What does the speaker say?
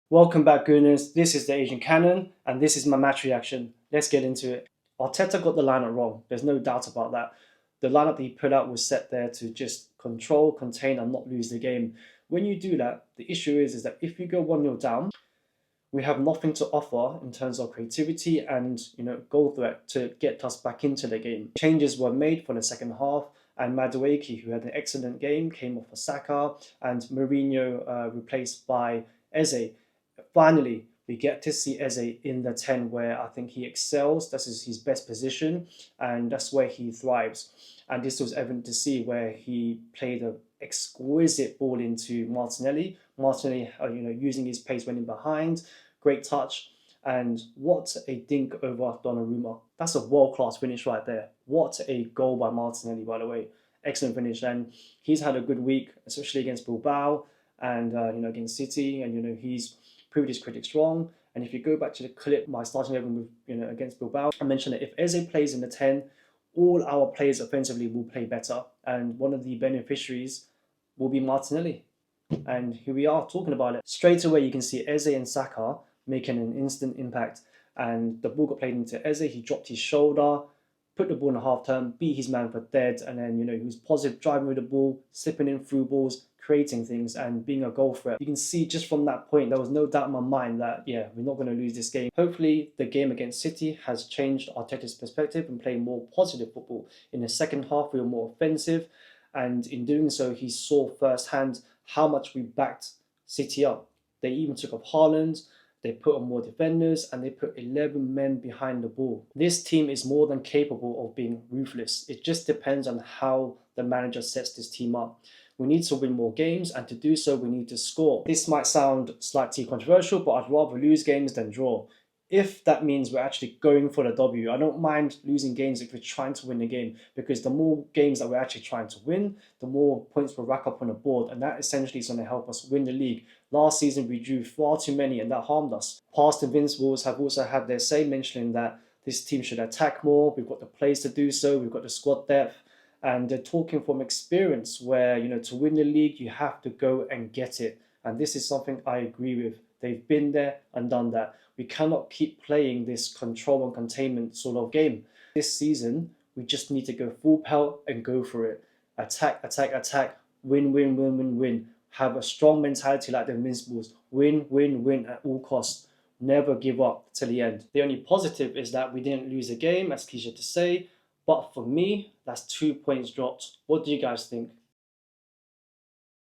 Welcome back, Gooners. This is the Asian Cannon, and this is my match reaction. Let's get into it. Arteta got the lineup wrong. There's no doubt about that. The lineup that he put out was set there to just control, contain, and not lose the game. When you do that, the issue is that if you go 1-0 down, we have nothing to offer in terms of creativity and goal threat to get us back into the game. Changes were made for the second half, and Madueke, who had an excellent game, came off for Saka, and Mourinho replaced by Eze. Finally, we get to see Eze in the 10 where I think he excels. This is his best position, and that's where he thrives. And this was evident to see where he played an exquisite ball into Martinelli. Martinelli, using his pace, went in behind. Great touch. And what a dink over Donnarumma. That's a world-class finish right there. What a goal by Martinelli, by the way. Excellent finish. And he's had a good week, especially against Bilbao and against City. And he's proved his critics wrong. And if you go back to the clip, my starting 11 with against Bilbao, I mentioned that if Eze plays in the 10, all our players offensively will play better. And one of the beneficiaries will be Martinelli. And here we are talking about it. Straight away, you can see Eze and Saka making an instant impact. And the ball got played into Eze. He dropped his shoulder, put the ball in a half turn, beat his man for dead. And then, he was positive, driving with the ball, slipping in through balls, creating things and being a goal threat. You can see just from that point, there was no doubt in my mind that, yeah, we're not going to lose this game. Hopefully, the game against City has changed Arteta's perspective and playing more positive football. In the second half, we were more offensive. And in doing so, he saw firsthand how much we backed City up. They even took off Haaland, they put on more defenders, and they put 11 men behind the ball. This team is more than capable of being ruthless. It just depends on how the manager sets this team up. We need to win more games, and to do so, we need to score. This might sound slightly controversial, but I'd rather lose games than draw. If that means we're actually going for the W, I don't mind losing games if we're trying to win the game, because the more games that we're actually trying to win, the more points we'll rack up on the board, and that essentially is going to help us win the league. Last season, we drew far too many, and that harmed us. Past Invincibles have also had their say, mentioning that this team should attack more. We've got the players to do so. We've got the squad depth. And they're talking from experience where, to win the league, you have to go and get it. And this is something I agree with. They've been there and done that. We cannot keep playing this control and containment sort of game. This season, we just need to go full pelt and go for it. Attack, attack, attack. Win, win, win, win, win. Have a strong mentality like the Invincibles. Win, win, win at all costs. Never give up till the end. The only positive is that we didn't lose a game, as cliche to say. But for me, that's 2 points dropped. What do you guys think?